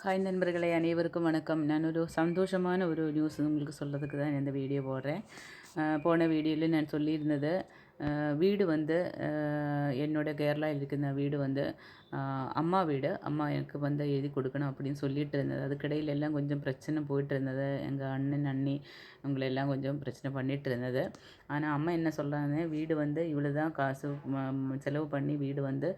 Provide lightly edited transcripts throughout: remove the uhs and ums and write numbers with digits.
Hi நண்பர்களே, அனைவருக்கும் வணக்கம். நான் ஒரு சந்தோஷமான ஒரு நியூஸ் உங்களுக்கு சொல்கிறதுக்கு தான் இந்த வீடியோ போடுறேன். போன வீடியோவில் நான் சொல்லியிருந்தது, வீடு வந்து என்னோட கேரளாவில் இருக்கிற வீடு வந்து அம்மா வீடு. அம்மா எனக்கு வந்து எழுதி கொடுக்கணும் அப்படின்னு சொல்லிட்டு இருந்தது. அதுக்கிடையில எல்லாம் கொஞ்சம் பிரச்சனை போயிட்டு இருந்தது. எங்கள் அண்ணன் அண்ணி இவங்களெல்லாம் கொஞ்சம் பிரச்சனை பண்ணிட்டு இருந்தது. ஆனால் அம்மா என்ன சொல்கிறாங்க, வீடு வந்து இவ்வளோ தான் காசு செலவு பண்ணி வீடு வந்து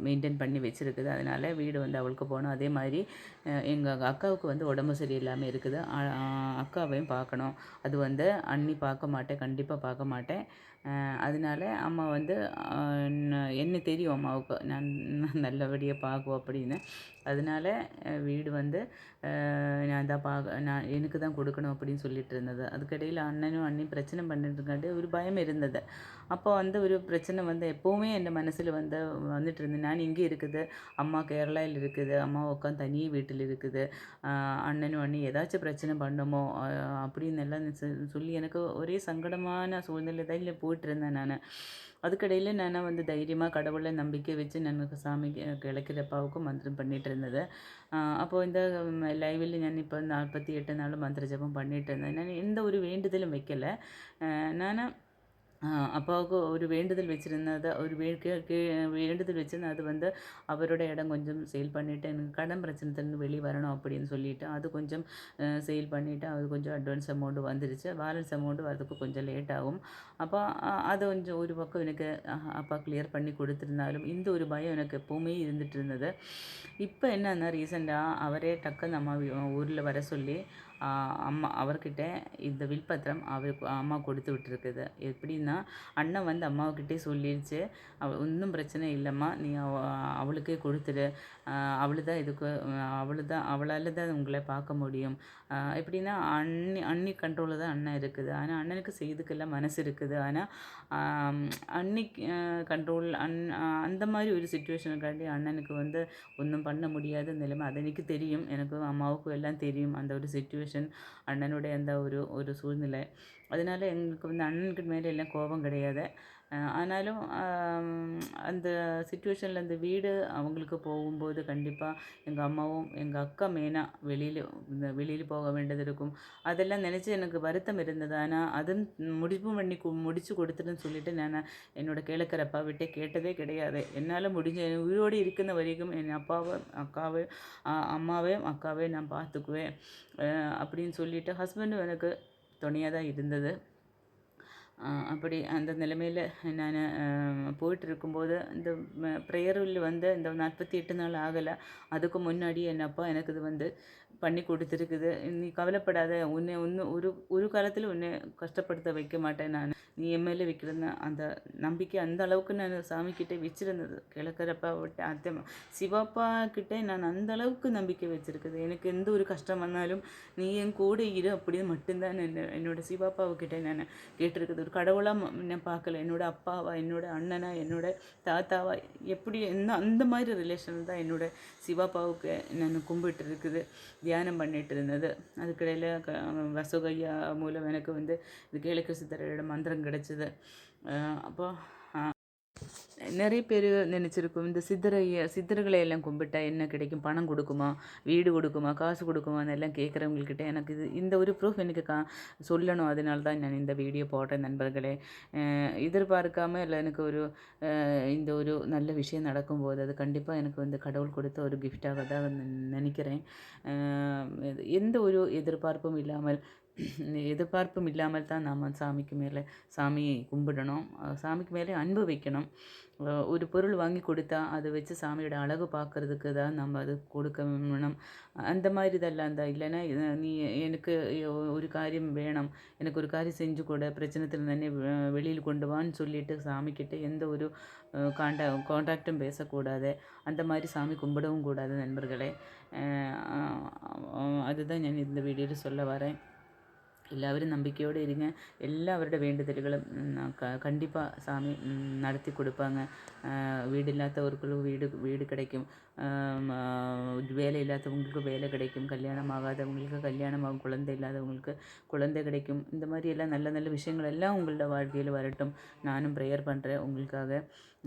மெயின்டைன் பண்ணி வச்சுருக்குது. அதனால் வீடு வந்து அவளுக்கு போகணும். அதே மாதிரி எங்கள் அக்காவுக்கு வந்து உடம்பு சரியில்லாமல் இருக்குது. அக்காவையும் பார்க்கணும். அது வந்து அண்ணி பார்க்க மாட்டேன், கண்டிப்பாக பார்க்க மாட்டேன். அதனால அம்மா வந்து என்ன தெரியும் அம்மாவுக்கு நான் நல்லபடியாக பார்க்குவோம் அப்படின்னு. அதனால வீடு வந்து நான் தான் நான் எனக்கு தான் கொடுக்கணும் அப்படின்னு சொல்லிட்டு இருந்தது. அதுக்கிடையில் அண்ணனும் அண்ணியும் பிரச்சனை பண்ணிட்டுருக்காட்டி ஒரு பயம் இருந்தது. அப்போ வந்து ஒரு பிரச்சனை வந்து எப்போவுமே என் மனசில் வந்துட்டு இருந்தது. நான் இங்கே இருக்குது, அம்மா கேரளாவில் இருக்குது, அம்மா உட்காந்து தனியே வீட்டில் இருக்குது, அண்ணனும் அண்ணி ஏதாச்சும் பிரச்சனை பண்ணுமோ அப்படின்னு எல்லாம் சொல்லி எனக்கு ஒரே சங்கடமான சூழ்நிலை தான் போயிட்டு இருந்தேன் நான். அதுக்கிடையில் நான் வந்து தைரியமாக கடவுளை நம்பிக்கை வச்சு நான் சாமிக்கு கிழக்கிறப்பாவுக்கும் மந்திரம் பண்ணிகிட்டு இருந்தது. അപ്പോൾ இந்த ലൈവിൽ ഞാനിപ്പോൾ 48 നാൾ മന്ത്രജപം பண்ணிட்டு இருந்தேன். நான் எந்த ஒரு வேண்டுதலும் வைக்கல. நான் அப்பாவுக்கு ஒரு வேண்டுதல் வச்சுருந்தது. ஒரு வேண்டுதல் வச்சுருந்தேன். அது வந்து அவரோட இடம் கொஞ்சம் சேல் பண்ணிவிட்டு எனக்கு கடன் பிரச்சனைலேருந்து வெளியே வரணும் அப்படின்னு சொல்லிவிட்டு அது கொஞ்சம் சேல் பண்ணிவிட்டு அது கொஞ்சம் அட்வான்ஸ் அமௌண்ட் வந்துருச்சு. பேலன்ஸ் அமௌண்ட் வரதுக்கு கொஞ்சம் லேட் ஆகும். அப்போ அது கொஞ்சம் ஒரு பக்கம் எனக்கு அப்பா கிளியர் பண்ணி கொடுத்துருந்தாலும் இந்த ஒரு பயம் எனக்கு எப்போவுமே இருந்துகிட்டு இருந்தது. இப்போ என்னன்னா ரீசெண்டாக அவரே டக்குன்னு அம்மா ஊரில் வர சொல்லி அம்மா அவர்கிட்ட இந்த வில்பத்திரம் அம்மா கொடுத்து விட்டுருக்குது. எப்படின்னா அண்ணன் வந்து அம்மாவுக்கிட்டே சொல்லிடுச்சு, ஒன்றும் பிரச்சனை இல்லைம்மா, நீ அவளுக்கே கொடுத்துடு, அவளால் தான் உங்களை பார்க்க முடியும். எப்படின்னா அண்ணி கண்ட்ரோலில் தான் அண்ணன் இருக்குது. ஆனால் அண்ணனுக்கு செய்துக்கெல்லாம் மனசு இருக்குது. ஆனால் அண்ணி கண்ட்ரோல் அந்த மாதிரி ஒரு சுச்சுவேஷனுக்காண்டி அண்ணனுக்கு வந்து ஒன்றும் பண்ண முடியாத நிலைமை அது எனக்கு தெரியும். எனக்கும் அம்மாவுக்கும் எல்லாம் தெரியும் அந்த ஒரு சுச்சுவேஷன், அண்ணனுடைய அந்த ஒரு சூழ்நிலை. அதனால எங்களுக்கு வந்து அண்ணனுக்கு மேலே எல்லாம் கோபம் கிடையாது. ஆனாலும் அந்த சுச்சுவேஷனில் அந்த வீடு அவங்களுக்கு போகும்போது கண்டிப்பாக எங்கள் அம்மாவும் எங்கள் அக்கா மெயினாக வெளியில் போக வேண்டியது இருக்கும். அதெல்லாம் நினச்சி எனக்கு வருத்தம் இருந்தது. ஆனால் அதுவும் முடிச்சு கொடுத்துட்டுன்னு சொல்லிட்டு நான் என்னோடய கேளுக்கிறப்பா விட்டு கேட்டதே கிடையாது. என்னால் முடிஞ்ச உயிரோடு இருக்கிற வரைக்கும் என் அம்மாவையும் அக்காவையும் நான் பார்த்துக்குவேன் அப்படின்னு சொல்லிட்டு ஹஸ்பண்டும் எனக்கு துணையாக தான் இருந்தது. அப்படி அந்த நிலைமையில் நான் போயிட்டு இருக்கும்போது இந்த ப்ரேயரில் வந்து இந்த 48 நாள் ஆகலை. அதுக்கு முன்னாடி என் அப்பா எனக்கு இது வந்து பண்ணி கொடுத்துருக்குது. நீ கவலைப்படாத, உன்னை ஒன்று ஒரு காலத்தில் உன்னை கஷ்டப்படுத்த வைக்க மாட்டேன் நான், நீ என் மேலே வைக்கிறேன்னு அந்த நம்பிக்கை அந்த அளவுக்கு நான் சாமிக்கிட்டே வச்சுருந்தது. கிழக்கிறப்பா விட்டு அத்தை சிவப்பா கிட்டே நான் அந்த அளவுக்கு நம்பிக்கை வச்சுருக்குது. எனக்கு எந்த ஒரு கஷ்டம் வந்தாலும் நீ என் கூட இரு அப்படின்னு மட்டும்தான் என்னோடய சிவப்பாவுக்கிட்டே நான் கேட்டிருக்குது. ஒரு கடவுளாக நான் பார்க்கல, என்னோடய அப்பாவா, என்னோடய அண்ணனா, என்னோடய தாத்தாவா, எப்படி அந்த மாதிரி ரிலேஷன் தான் என்னோடய சிவப்பாவுக்கு நான் கும்பிட்டு இருக்குது, தியானம் பண்ணிட்டு இருந்தது. அதுக்கிடையில் வசுகையா மூலம் எனக்கு வந்து இது கேளுக்கு சித்தரோட மந்திரம் கிடச்சிது. அப்போ நிறைய பேர் நினச்சிருக்கும், இந்த சித்தர்களை எல்லாம் கும்பிட்டா என்ன கிடைக்கும், பணம் கொடுக்குமா, வீடு கொடுக்குமா, காசு கொடுக்குமான்னு எல்லாம் கேட்குறவங்கக்கிட்ட எனக்கு இந்த ஒரு ப்ரூஃப் எனக்கு சொல்லணும். அதனால தான் நான் இந்த வீடியோ போடுறேன் நண்பர்களே. எதிர்பார்க்காம இல்லை, எனக்கு இந்த ஒரு நல்ல விஷயம் நடக்கும்போது அது கண்டிப்பாக எனக்கு வந்து கடவுள் கொடுத்த ஒரு கிஃப்டாக தான் நினைக்கிறேன். எந்த ஒரு எதிர்பார்ப்பும் இல்லாமல் தான் நாம் சாமியை கும்பிடணும். சாமிக்கு மேலே அன்பு வைக்கணும். ஒரு பொருள் வாங்கி கொடுத்தா அதை வச்சு சாமியோட அழகு பார்க்குறதுக்கு தான் நம்ம அது கொடுக்க வேணும். அந்த மாதிரி இதெல்லாம் இருந்தால் இல்லைன்னா நீ எனக்கு ஒரு காரியம் வேணும், எனக்கு ஒரு காரியம் செஞ்சு கொடு, பிரச்சனத்தில் தானே வெளியில் கொண்டு வான்னு சொல்லிட்டு சாமிக்கிட்ட எந்த ஒரு கான்டாக்டும் பேசக்கூடாது. அந்த மாதிரி சாமி கும்பிடவும் கூடாது நண்பர்களே. அதுதான் ഞാൻ இந்த வீடியோவில் சொல்ல வரேன். എല്ലാവരും നമ്പിക്കയോടെ ഇരുങ്ങ. എല്ലാവരുടെ വേണ്ടുതലുകളും കണ്ടിപ്പാக சாமி நடத்தி கொடுப்பாங்க. வீடில்லாதவர்களுக்கு வீடு கிடைக்கும், வேலை இல்லாதவங்களுக்கு வேலை கிடைக்கும், கல்யாணம் ஆகாதவங்களுக்கு கல்யாணம் ஆகும், குழந்தை இல்லாதவங்களுக்கு குழந்தை கிடைக்கும். இந்த மாதிரி எல்லாம் நல்ல நல்ல விஷயங்கள் எல்லாம் உங்களோட வாழ்க்கையில் வரட்டும். நானும் ப்ரேயர் பண்ணுறேன் உங்களுக்காக.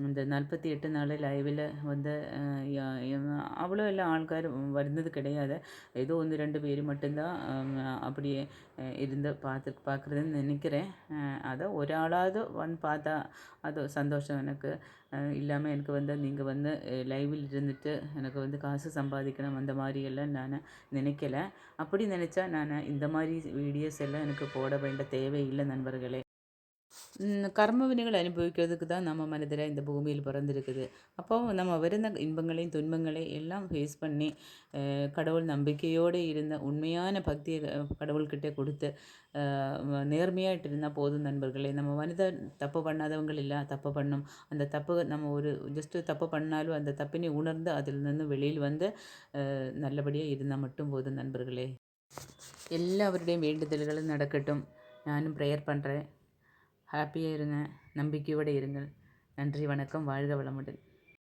இந்த 48 நாள் லைவில் வந்து அவ்வளோ எல்லாம் ஆள்கார் வருന്നത് கிடையாது. ஏதோ 1, 2 பேர் மட்டும்தான் அப்படியே இருந்து பார்க்குறதுன்னு நினைக்கிறேன். அதை ஒராளாவது வந்து பார்த்தா அது சந்தோஷம் எனக்கு. இல்லாமல் எனக்கு வந்து நீங்கள் வந்து லைவில் இருந்துட்டு எனக்கு வந்து காசு சம்பாதிக்கணும் அந்த மாதிரியெல்லாம் நான் நினைக்கல. அப்படி நினச்சா நான் இந்த மாதிரி வீடியோஸ் எல்லாம் எனக்கு போட வேண்ட தேவையில்லை நண்பர்களே. கர்ம வினைகள் அனுபவிக்கிறதுக்கு தான் நம்ம மனிதரை இந்த பூமியில் பிறந்திருக்குது. அப்போ நம்ம வருந்த இன்பங்களையும் துன்பங்களையும் எல்லாம் ஃபேஸ் பண்ணி கடவுள் நம்பிக்கையோடு இருந்த உண்மையான பக்தியை கடவுள்கிட்ட கொடுத்து நேர்மையாயிட்டு இருந்தால் போதும் நண்பர்களே. நம்ம மனிதன் தப்பு பண்ணாதவங்கள் இல்லை, தப்பு பண்ணும். அந்த தப்பு நம்ம ஒரு ஜஸ்ட்டு தப்பு பண்ணாலும் அந்த தப்பினை உணர்ந்து அதிலிருந்து வெளியில் வந்து நல்லபடியாக இருந்தால் மட்டும் போதும் நண்பர்களே. எல்லாருடையும் வேண்டுதல்களும் நடக்கட்டும். நானும் ப்ரேயர் பண்ணுறேன். ஹாப்பியாக இருங்க, நம்பிக்கையோடு இருங்கள். நன்றி, வணக்கம், வாழ்க வளமுடன்.